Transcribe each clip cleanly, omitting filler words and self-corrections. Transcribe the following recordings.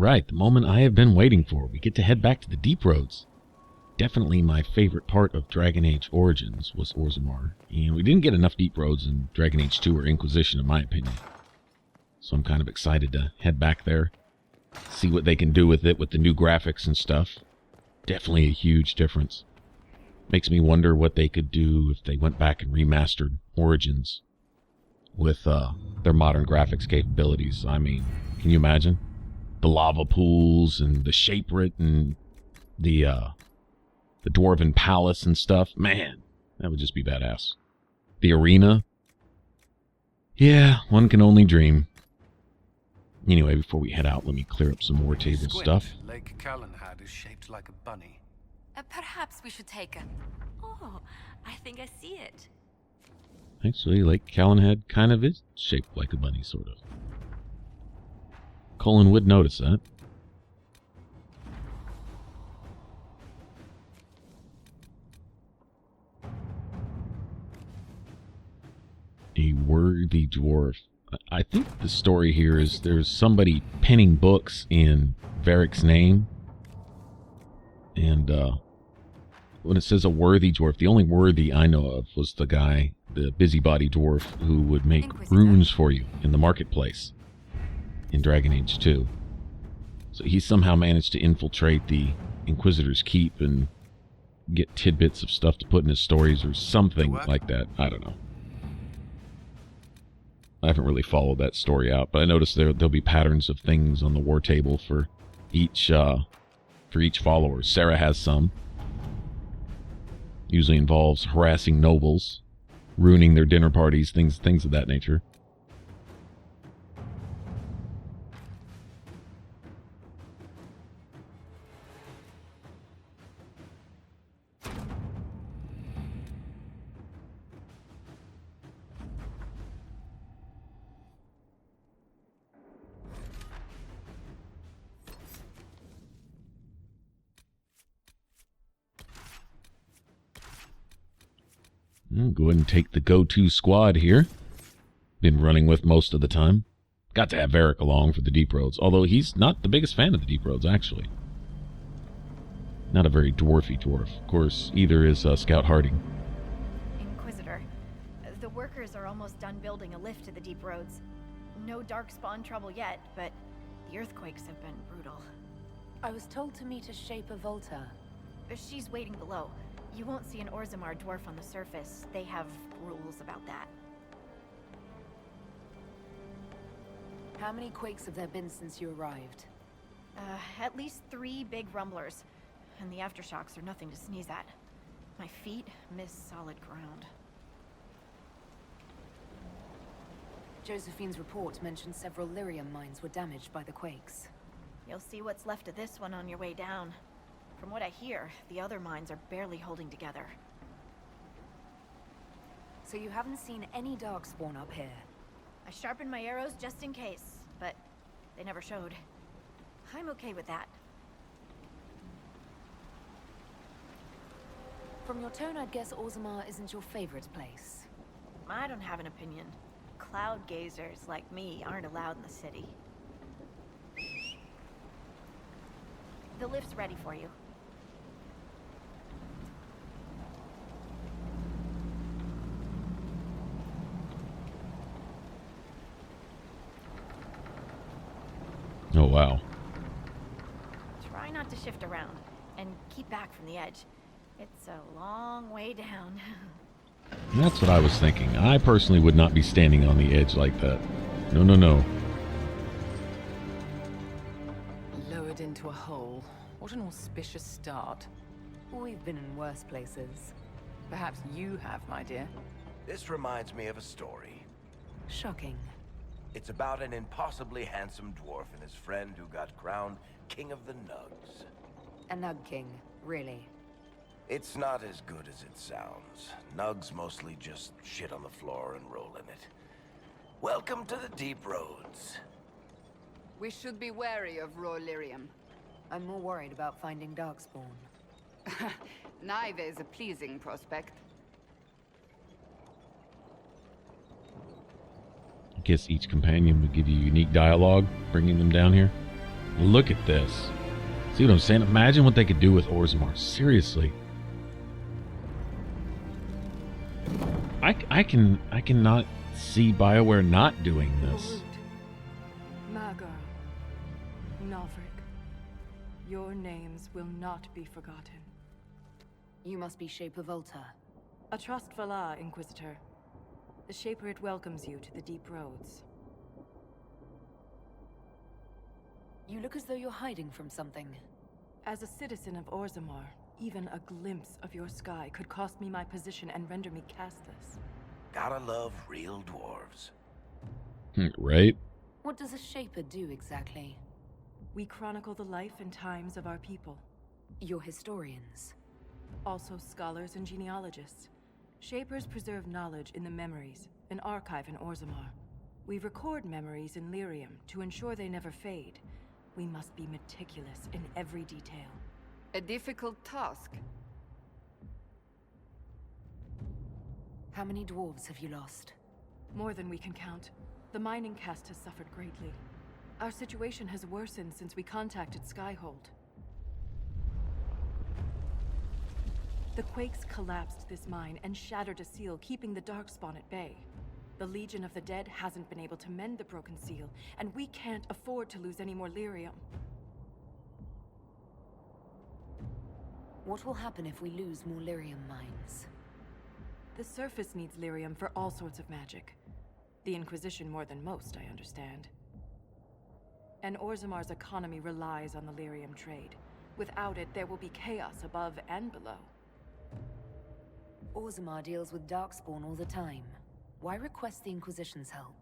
right, the moment I have been waiting for. We get to head back to the Deep Roads. Definitely my favorite part of Dragon Age Origins was Orzammar. And we didn't get enough Deep Roads in Dragon Age 2 or Inquisition, in my opinion. So I'm kind of excited to head back there. See what they can do with it, with the new graphics and stuff. Definitely a huge difference. Makes me wonder what they could do if they went back and remastered Origins with their modern graphics capabilities. I mean, can you imagine? The lava pools and the Shaperate and the Dwarven Palace and stuff. Man, that would just be badass. The arena. Yeah, one can only dream. Anyway, before we head out, let me clear up some war table stuff. Lake Callanhead is shaped like a bunny. Perhaps we should take a... Oh, I think I see it. Actually, Lake Callanhead kind of is shaped like a bunny, sort of. Colin would notice that. A worthy dwarf. I think the story here is there's somebody penning books in Varric's name. And when it says a worthy dwarf, the only worthy I know of was the guy, the busybody dwarf, who would make runes for you in the marketplace in Dragon Age 2. So he somehow managed to infiltrate the Inquisitor's Keep and get tidbits of stuff to put in his stories or something like that. I don't know. I haven't really followed that story out, but I noticed there'll be patterns of things on the war table for each follower. Sarah has some. Usually involves harassing nobles, ruining their dinner parties, things of that nature. I'll go ahead and take the go-to squad here. Been running with most of the time. Got to have Varric along for the Deep Roads, although he's not the biggest fan of the Deep Roads, actually. Not a very dwarfy dwarf. Of course, either is Scout Harding. Inquisitor, the workers are almost done building a lift to the Deep Roads. No darkspawn trouble yet, but the earthquakes have been brutal. I was told to meet a Shaper Volta. She's waiting below. You won't see an Orzammar dwarf on the surface. They have rules about that. How many quakes have there been since you arrived? At least 3 big rumblers. And the aftershocks are nothing to sneeze at. My feet miss solid ground. Josephine's report mentioned several lyrium mines were damaged by the quakes. You'll see what's left of this one on your way down. From what I hear, the other mines are barely holding together. So you haven't seen any darkspawn up here? I sharpened my arrows just in case, but they never showed. I'm okay with that. From your tone, I'd guess Orzammar isn't your favorite place. I don't have an opinion. Cloud gazers like me aren't allowed in the city. The lift's ready for you. Oh, wow. Try not to shift around, and keep back from the edge. It's a long way down. That's what I was thinking. I personally would not be standing on the edge like that. No, no, no. Lowered into a hole. What an auspicious start. We've been in worse places. Perhaps you have, my dear. This reminds me of a story. Shocking. It's about an impossibly handsome dwarf and his friend who got crowned King of the Nugs. A Nug King, really. It's not as good as it sounds. Nugs mostly just shit on the floor and roll in it. Welcome to the Deep Roads. We should be wary of raw lyrium. I'm more worried about finding darkspawn. Neither is a pleasing prospect. I guess each companion would give you unique dialogue, bringing them down here. Look at this. See what I'm saying? Imagine what they could do with Orzammar. Seriously. I cannot see BioWare not doing this. Magar, Navrik, your names will not be forgotten. You must be Shaper Volta. A trust Vala, Inquisitor. The Shaper it welcomes you to the deep roads. You look as though you're hiding from something. As a citizen of Orzammar, even a glimpse of your sky could cost me my position and render me castless. Gotta love real dwarves. Right? What does a Shaper do exactly? We chronicle the life and times of our people. You're historians. Also scholars and genealogists. Shapers preserve knowledge in the memories, an archive in Orzammar. We record memories in Lyrium to ensure they never fade. We must be meticulous in every detail. A difficult task. How many dwarves have you lost? More than we can count. The mining caste has suffered greatly. Our situation has worsened since we contacted Skyhold. The quakes collapsed this mine and shattered a seal, keeping the Darkspawn at bay. The Legion of the Dead hasn't been able to mend the broken seal, and we can't afford to lose any more lyrium. What will happen if we lose more lyrium mines? The surface needs lyrium for all sorts of magic. The Inquisition more than most, I understand. And Orzammar's economy relies on the lyrium trade. Without it, there will be chaos above and below. Orzammar deals with Darkspawn all the time. Why request the Inquisition's help?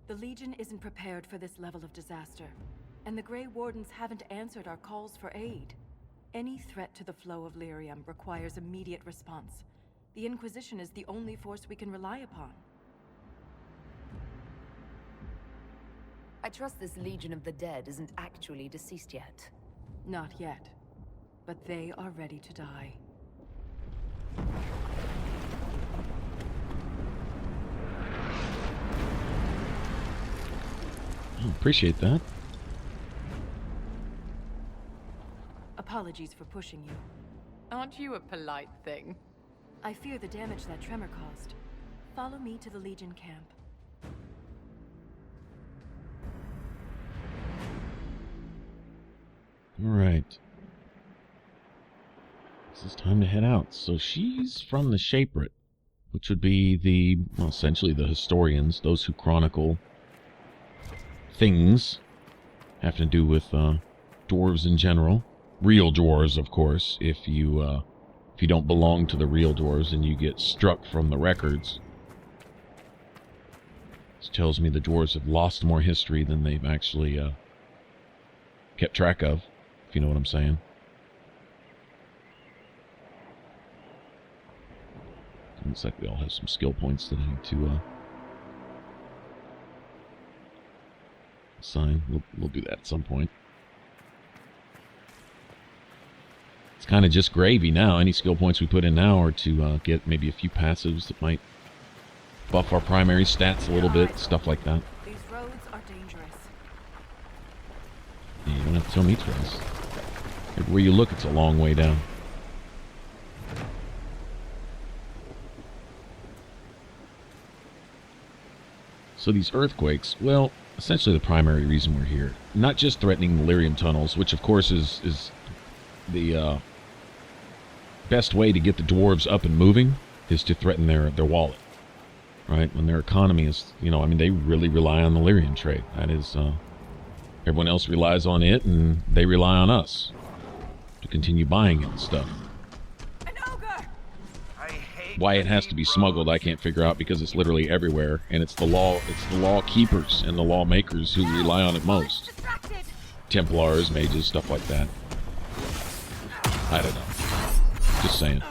The Legion isn't prepared for this level of disaster, and the Grey Wardens haven't answered our calls for aid. Any threat to the flow of lyrium requires immediate response. The Inquisition is the only force we can rely upon. I trust this Legion of the Dead isn't actually deceased yet. Not yet, but they are ready to die. Appreciate that. Apologies for pushing you. Aren't you a polite thing? I fear the damage that tremor caused. Follow me to the Legion camp. Alright. This is time to head out. So she's from the Shaperate, which would be the, well, essentially the historians, those who chronicle things having to do with dwarves in general. Real dwarves, of course. If you don't belong to the real dwarves and you get struck from the records. This tells me the dwarves have lost more history than they've actually kept track of, if you know what I'm saying. Looks like we all have some skill points that I need to assign. We'll do that at some point. It's kind of just gravy now. Any skill points we put in now are to get maybe a few passives that might buff our primary stats a little bit, stuff like that. These roads are dangerous. Yeah, you don't have to tell me twice. Everywhere you look, it's a long way down. So these earthquakes, well, essentially the primary reason we're here. Not just threatening the lyrium tunnels, which of course is the best way to get the dwarves up and moving, is to threaten their wallet. Right? When their economy is, you know, I mean, they really rely on the lyrium trade. That is, everyone else relies on it, and they rely on us to continue buying it and stuff. An ogre! Why it has to be smuggled, I can't figure out, because it's literally everywhere, and it's the law keepers and the lawmakers who rely on it most. Templars, mages, stuff like that. I don't know. Just saying.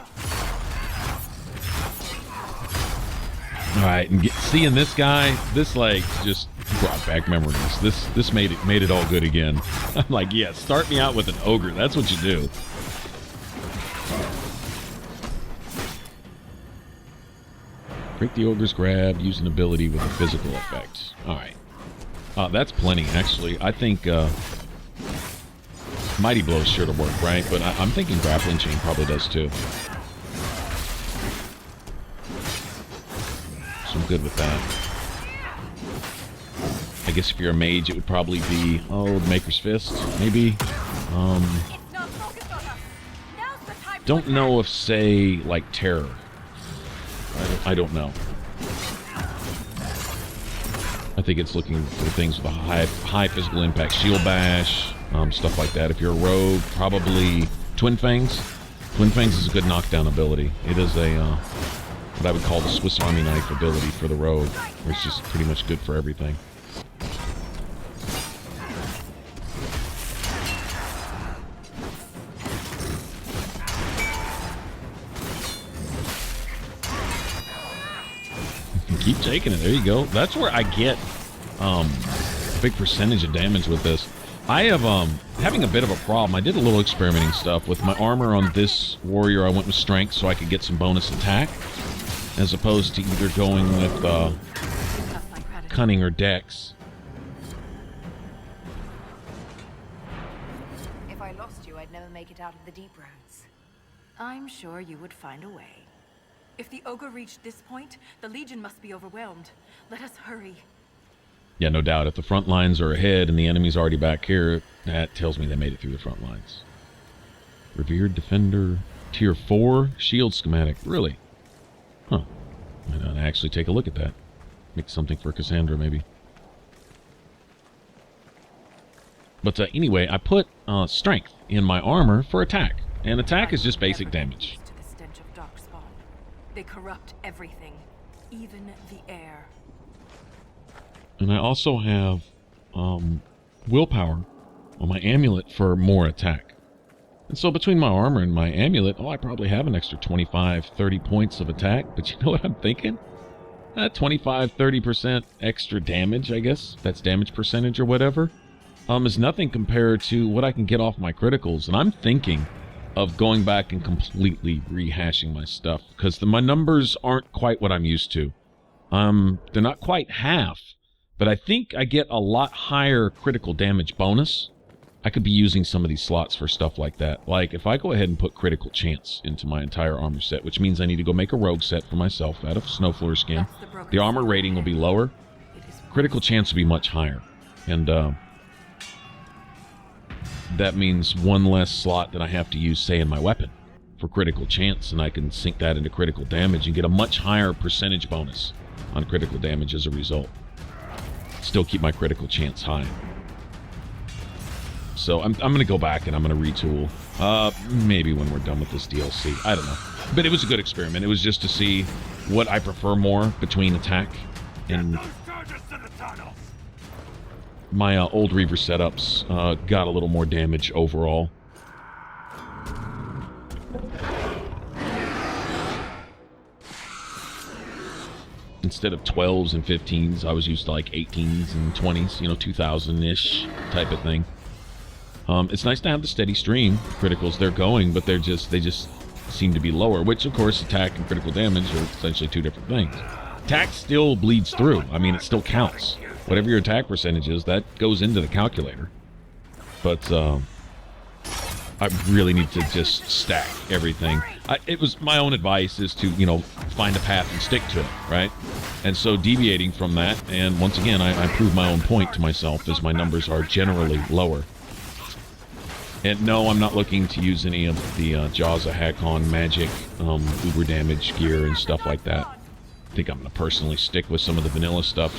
Alright, and seeing this guy, this like just brought back memories. This made it all good again. I'm like, yeah, start me out with an ogre. That's what you do. Break the ogre's grab, use an ability with a physical effect. Alright. That's plenty, actually. I think Mighty Blow's sure to work, right? But I'm thinking Grappling Chain probably does too. So I'm good with that. I guess if you're a mage, it would probably be, oh, the Maker's Fist, maybe. Don't know if, say, like Terror. I don't know. I think it's looking for things with a high physical impact. Shield Bash, stuff like that. If you're a rogue, probably Twin Fangs. Twin Fangs is a good knockdown ability. It is a, what I would call the Swiss Army knife ability for the rogue, where it's just pretty much good for everything. Keep taking it. There you go. That's where I get a big percentage of damage with this. I have having a bit of a problem. I did a little experimenting stuff with my armor on this warrior. I went with strength so I could get some bonus attack, as opposed to either going with cunning or dex. If I lost you, I'd never make it out of the deep roads. I'm sure you would find a way. If the Ogre reached this point, the Legion must be overwhelmed. Let us hurry. Yeah, no doubt. If the front lines are ahead and the enemy's already back here, that tells me they made it through the front lines. Revered Defender, Tier 4, Shield Schematic. Really? Huh. Might not actually take a look at that. Make something for Cassandra, maybe. But anyway, I put Strength in my armor for attack. And attack is just basic damage. They corrupt everything, even the air. And I also have willpower on my amulet for more attack. And so between my armor and my amulet, I probably have an extra 25, 30 points of attack. But you know what I'm thinking? 25, 30% extra damage, I guess. That's damage percentage or whatever. Is nothing compared to what I can get off my criticals. And I'm thinking of going back and completely rehashing my stuff, because my numbers aren't quite what I'm used to. They're not quite half, but I think I get a lot higher critical damage bonus. I could be using some of these slots for stuff like that. Like, if I go ahead and put critical chance into my entire armor set, which means I need to go make a rogue set for myself out of Snowflower skin, the armor rating will be lower. Critical chance will be much higher. And, that means one less slot that I have to use, say, in my weapon for critical chance, and I can sink that into critical damage and get a much higher percentage bonus on critical damage as a result. Still keep my critical chance high. So I'm going to go back and I'm going to retool. Maybe when we're done with this DLC. I don't know. But it was a good experiment. It was just to see what I prefer more between attack and... My old Reaver setups got a little more damage overall. Instead of 12s and 15s, I was used to like 18s and 20s, you know, 2000-ish type of thing. It's nice to have the steady stream. Criticals, they're going, but they just seem to be lower, which of course attack and critical damage are essentially two different things. Attack still bleeds through. I mean, it still counts. Whatever your attack percentage is, that goes into the calculator. But I really need to just stack everything. It was my own advice is to, you know, find a path and stick to it, right? And so deviating from that, and once again, I prove my own point to myself as my numbers are generally lower. And no, I'm not looking to use any of the Jaws of Hakkon magic, uber damage gear and stuff like that. I think I'm going to personally stick with some of the vanilla stuff.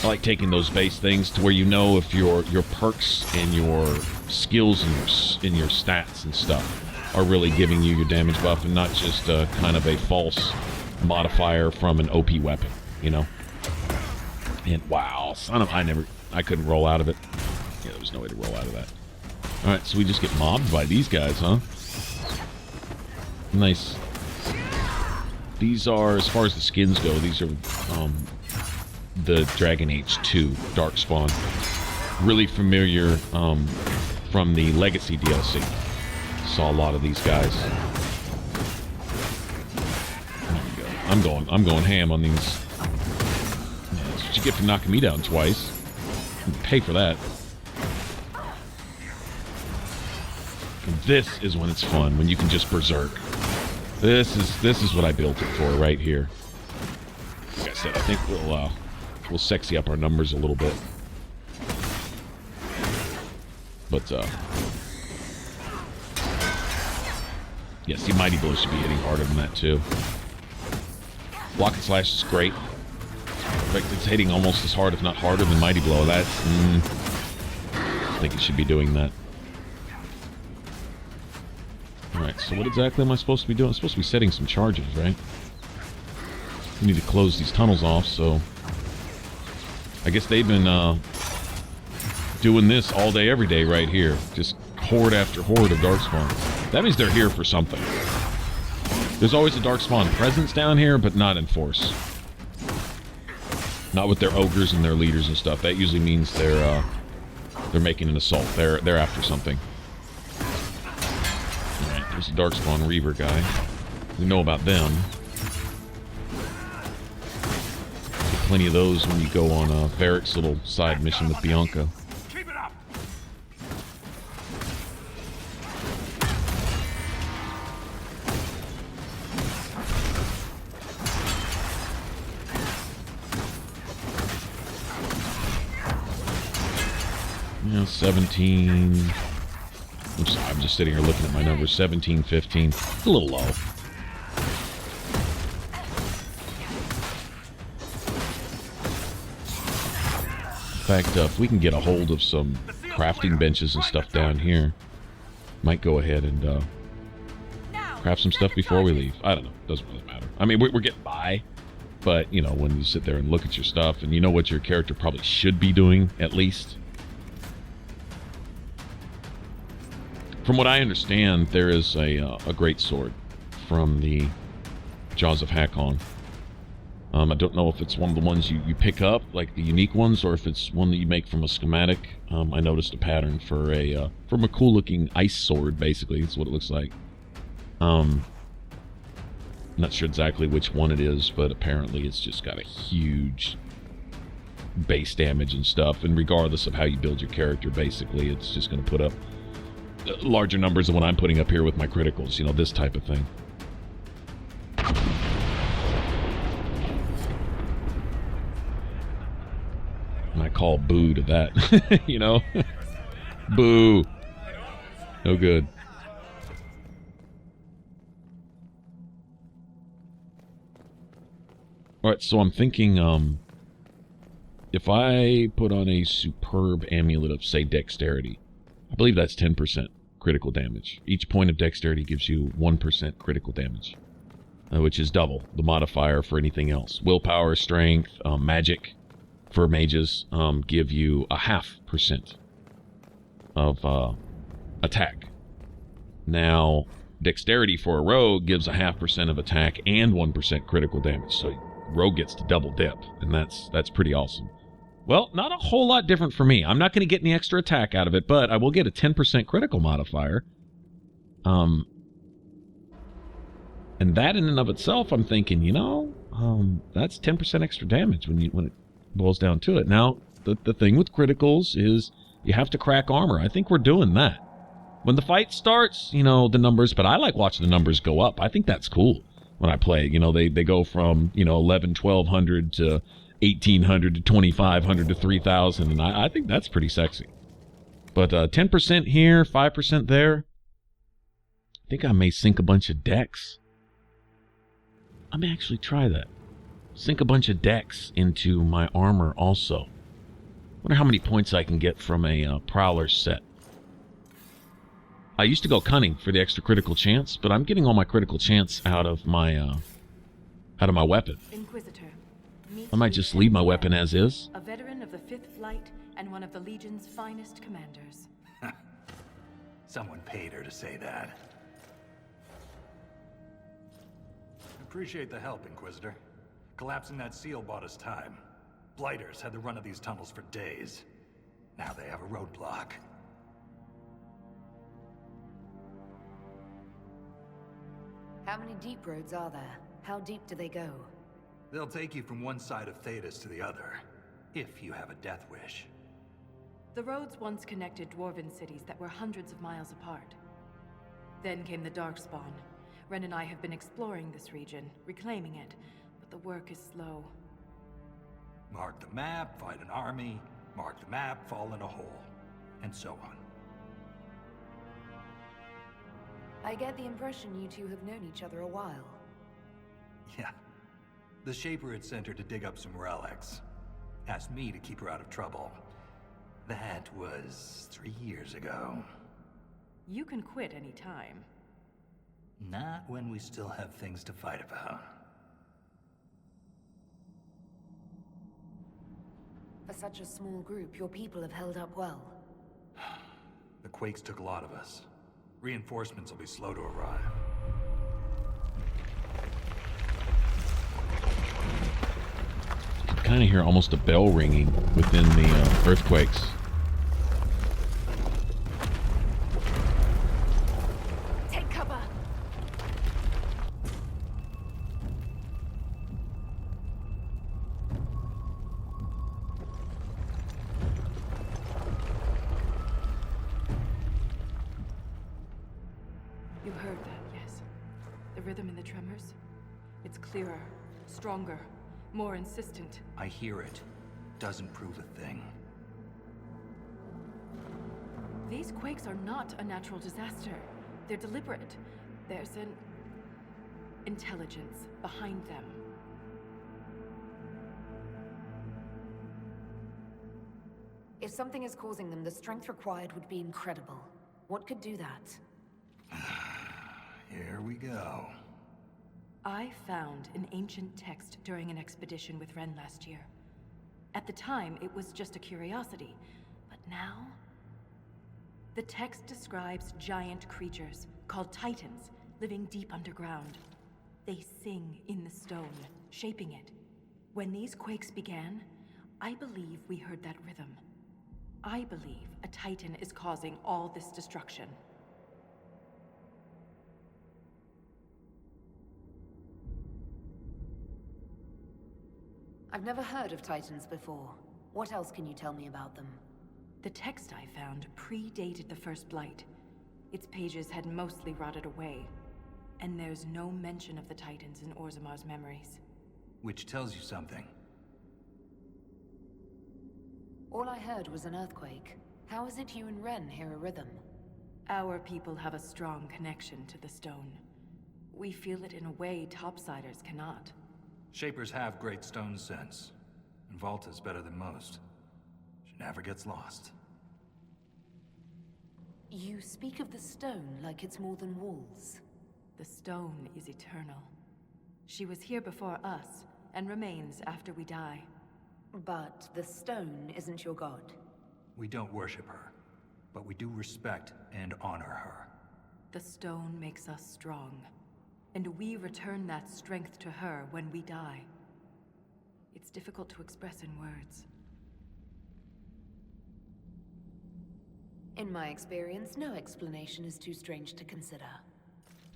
I like taking those base things to where you know if your perks and your skills and your stats and stuff are really giving you your damage buff and not just kind of a false modifier from an OP weapon, you know? And wow, I couldn't roll out of it. Yeah, there was no way to roll out of that. Alright, so we just get mobbed by these guys, huh? Nice. These are, as far as the skins go, these are the Dragon Age 2 Darkspawn. Really familiar from the Legacy DLC. Saw a lot of these guys. There we go. I'm going ham on these. Yeah, that's what you get for knocking me down twice. You pay for that. And this is when it's fun, when you can just berserk. This is what I built it for right here. Like I said, I think we'll sexy up our numbers a little bit. But yeah, see, Mighty Blow should be hitting harder than that too. Block and Slash is great. In fact, it's hitting almost as hard, if not harder, than Mighty Blow. That's I think it should be doing that. Alright, so what exactly am I supposed to be doing? I'm supposed to be setting some charges, right? We need to close these tunnels off, so... I guess they've been, doing this all day, every day right here. Just horde after horde of Darkspawn. That means they're here for something. There's always a Darkspawn presence down here, but not in force. Not with their ogres and their leaders and stuff. That usually means they're making an assault. They're after something. Alright, there's a Darkspawn Reaver guy. We know about them. Get plenty of those when you go on Varric's little side mission with Bianca. Keep it up. Yeah, 17... Oops, I'm just sitting here looking at my numbers. 17, 15. A little low. In fact, if we can get a hold of some crafting benches and stuff down here, might go ahead and craft some stuff before we leave. I don't know. Doesn't really matter. I mean, we're getting by, but, you know, when you sit there and look at your stuff and you know what your character probably should be doing, at least. From what I understand, there is a great sword from the Jaws of Hakkon. I don't know if it's one of the ones you pick up, like the unique ones, or if it's one that you make from a schematic. I noticed a pattern for from a cool-looking ice sword, basically. That's what it looks like. Not sure exactly which one it is, but apparently it's just got a huge base damage and stuff. And regardless of how you build your character, basically, it's just going to put up larger numbers than what I'm putting up here with my criticals, you know, this type of thing. And I call boo to that, you know? Boo. No good. Alright, so I'm thinking, if I put on a superb amulet of, say, dexterity, I believe that's 10% critical damage. Each point of dexterity gives you 1% critical damage, which is double the modifier for anything else. Willpower, strength, magic for mages give you a 0.5% of attack. Now, dexterity for a rogue gives a 0.5% of attack and 1% critical damage. So rogue gets to double dip, and that's pretty awesome. Well, not a whole lot different for me. I'm not going to get any extra attack out of it, but I will get a 10% critical modifier. And that in and of itself, I'm thinking, you know, that's 10% extra damage when it boils down to it. Now, the thing with criticals is you have to crack armor. I think we're doing that. When the fight starts, you know, the numbers, but I like watching the numbers go up. I think that's cool when I play. You know, they go from, you know, 1,100 to 1,800 to 2,500 to 3,000, and I think that's pretty sexy. But 10% here, 5% there. I think I may sink a bunch of decks. I may actually try that. Sink a bunch of decks into my armor also. Wonder how many points I can get from a Prowler set. I used to go cunning for the extra critical chance, but I'm getting all my critical chance out of my weapon. Inquisitor. I might just leave my weapon as is. A veteran of the 5th Flight and one of the Legion's finest commanders. Someone paid her to say that. Appreciate the help, Inquisitor. Collapsing that seal bought us time. Blighters had the run of these tunnels for days. Now they have a roadblock. How many deep roads are there? How deep do they go? They'll take you from one side of Thetis to the other, if you have a death wish. The roads once connected dwarven cities that were hundreds of miles apart. Then came the Darkspawn. Ren and I have been exploring this region, reclaiming it, but the work is slow. Mark the map, fight an army. Mark the map, fall in a hole. And so on. I get the impression you two have known each other a while. Yeah. The Shaper had sent her to dig up some relics. Asked me to keep her out of trouble. That was 3 years ago. You can quit any time. Not when we still have things to fight about. For such a small group, your people have held up well. The Quakes took a lot of us. Reinforcements will be slow to arrive. You can kind of hear almost a bell ringing within the earthquakes. Take cover! You heard that, yes? The rhythm in the tremors? It's clearer, stronger, more insistent. I hear it. Doesn't prove a thing. These quakes are not a natural disaster. They're deliberate. There's an intelligence behind them. If something is causing them, the strength required would be incredible. What could do that? Here we go. I found an ancient text during an expedition with Ren last year. At the time, it was just a curiosity, but now... The text describes giant creatures, called Titans, living deep underground. They sing in the stone, shaping it. When these quakes began, I believe we heard that rhythm. I believe a Titan is causing all this destruction. I've never heard of Titans before. What else can you tell me about them? The text I found predated the First Blight. Its pages had mostly rotted away, and there's no mention of the Titans in Orzamar's memories. Which tells you something. All I heard was an earthquake. How is it you and Ren hear a rhythm? Our people have a strong connection to the stone. We feel it in a way topsiders cannot. Shapers have great stone sense. And Volta's better than most. She never gets lost. You speak of the stone like it's more than walls. The stone is eternal. She was here before us, and remains after we die. But the stone isn't your god. We don't worship her, but we do respect and honor her. The stone makes us strong, and we return that strength to her when we die. It's difficult to express in words. In my experience, no explanation is too strange to consider.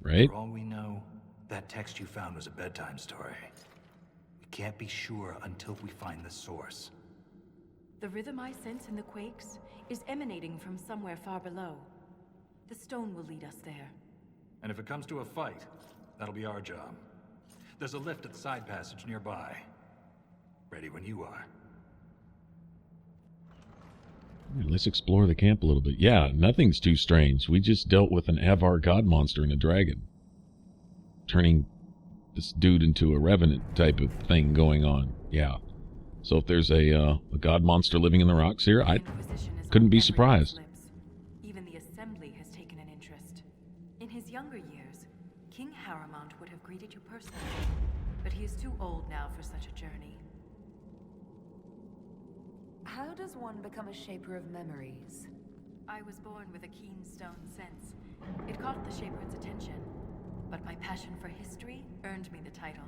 Right? For all we know, that text you found was a bedtime story. We can't be sure until we find the source. The rhythm I sense in the quakes is emanating from somewhere far below. The stone will lead us there. And if it comes to a fight, that'll be our job. There's a lift at the side passage nearby. Ready when you are. Let's explore the camp a little bit. Yeah, nothing's too strange. We just dealt with an Avar god monster and a dragon. Turning this dude into a revenant type of thing going on. Yeah. So if there's a god monster living in the rocks here, I couldn't be surprised. Even the Assembly has taken an interest. In his younger years, King Harrimont would have greeted you personally, but he is too old now for such a journey. How does one become a shaper of memories? I was born with a keen stone sense. It caught the Shaper's attention, but my passion for history earned me the title.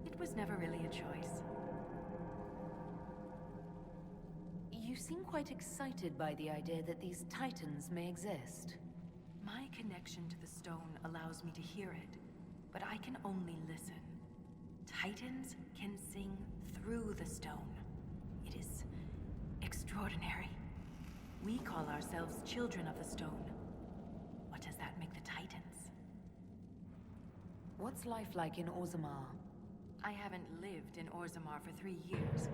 It was never really a choice. You seem quite excited by the idea that these Titans may exist. My connection to the stone allows me to hear it, but I can only listen. Titans can sing through the stone. It is extraordinary. We call ourselves children of the stone. What does that make the Titans? What's life like in Orzammar? I haven't lived in Orzammar for 3 years,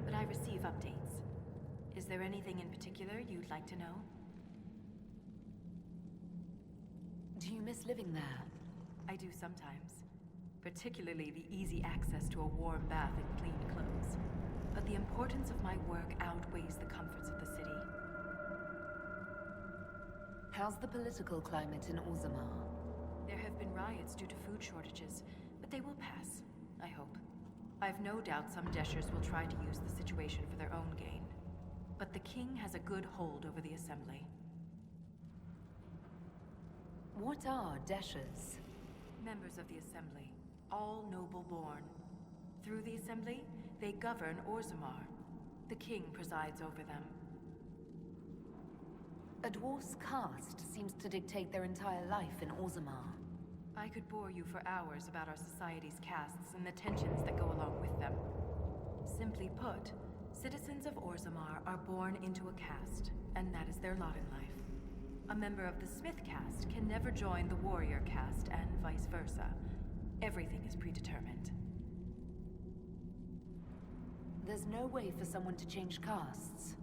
but I receive updates. Is there anything in particular you'd like to know? Do you miss living there? I do sometimes. Particularly the easy access to a warm bath and clean clothes. But the importance of my work outweighs the comforts of the city. How's the political climate in Orzammar? There have been riots due to food shortages, but they will pass, I hope. I've no doubt some Deshers will try to use the situation for their own gain. But the king has a good hold over the assembly. What are Deshers? Members of the assembly, all noble-born. Through the assembly, they govern Orzammar. The king presides over them. A dwarf's caste seems to dictate their entire life in Orzammar. I could bore you for hours about our society's castes and the tensions that go along with them. Simply put, citizens of Orzammar are born into a caste, and that is their lot in life. A member of the Smith caste can never join the warrior caste, and vice versa. Everything is predetermined. There's no way for someone to change castes.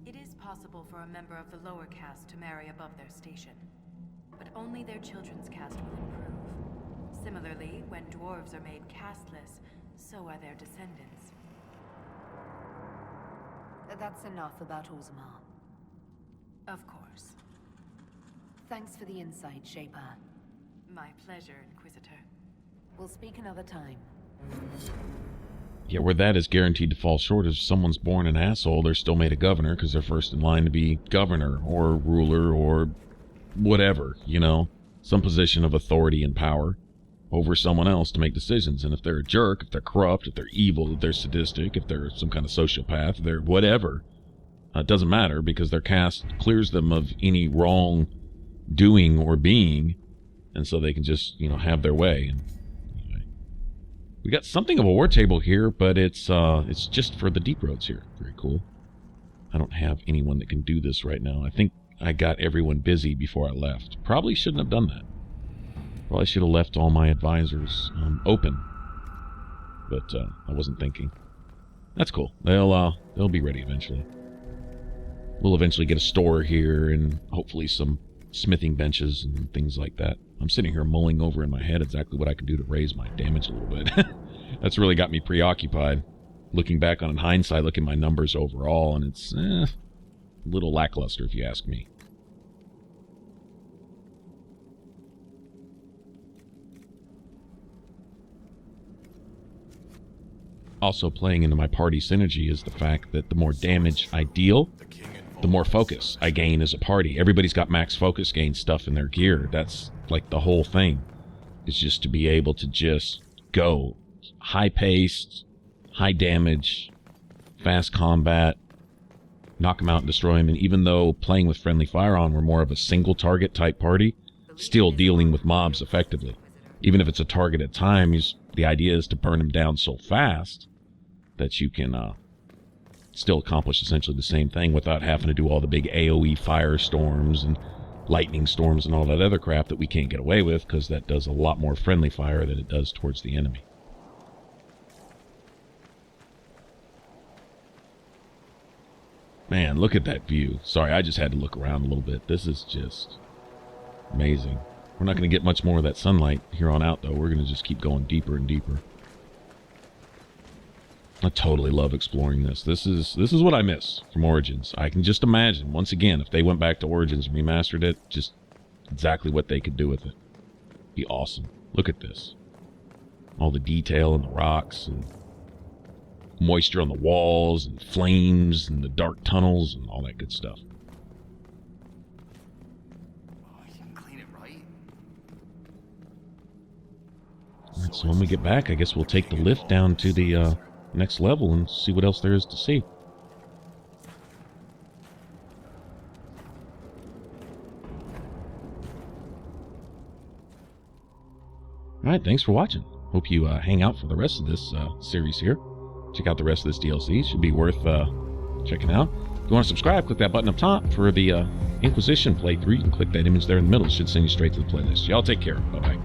It is possible for a member of the lower caste to marry above their station, but only their children's caste will improve. Similarly, when dwarves are made casteless, so are their descendants. That's enough about Orzammar. Of course. Thanks for the insight, Shaper. My pleasure, Inquisitor. We'll speak another time. Yeah, where that is guaranteed to fall short if someone's born an asshole, they're still made a governor because they're first in line to be governor or ruler or whatever, you know, some position of authority and power over someone else to make decisions. And if they're a jerk, if they're corrupt, if they're evil, if they're sadistic, if they're some kind of sociopath, if they're whatever, it doesn't matter because their caste clears them of any wrong doing or being, and so they can just, you know, have their way. And anyway, we got something of a war table here, but it's just for the deep roads here. Very cool. I don't have anyone that can do this right now. I think I got everyone busy before I left. Probably shouldn't have done that. Probably should have left all my advisors open, but I wasn't thinking. That's cool. They'll be ready eventually. We'll eventually get a store here and hopefully some smithing benches and things like that. I'm sitting here mulling over in my head exactly what I can do to raise my damage a little bit. That's really got me preoccupied. Looking back on in hindsight, looking at my numbers overall, and it's a little lackluster if you ask me. Also playing into my party synergy is the fact that the more damage I deal, the more focus I gain as a party. Everybody's got max focus gain stuff in their gear. That's like the whole thing. It's just to be able to just go high-paced, high damage, fast combat, knock them out and destroy them. And even though playing with friendly fire on, we're more of a single target type party, still dealing with mobs effectively. Even if it's a target at times, the idea is to burn them down so fast that you can still accomplish essentially the same thing without having to do all the big AoE firestorms and lightning storms and all that other crap that we can't get away with, because that does a lot more friendly fire than it does towards the enemy. Man, look at that view. Sorry, I just had to look around a little bit. This is just amazing. We're not going to get much more of that sunlight here on out, though. We're going to just keep going deeper and deeper. I totally love exploring this. This is what I miss from Origins. I can just imagine, once again, if they went back to Origins and remastered it, just exactly what they could do with it. Be awesome. Look at this. All the detail in the rocks, and moisture on the walls, and flames, and the dark tunnels, and all that good stuff. Oh, you can clean it right. Alright, so when we get back, I guess we'll take the lift down to the next level and see what else there is to see. Alright, thanks for watching. Hope you hang out for the rest of this series here. Check out the rest of this DLC. Should be worth checking out. If you want to subscribe, click that button up top for the Inquisition playthrough. You can click that image there in the middle. It should send you straight to the playlist. Y'all take care. Bye-bye.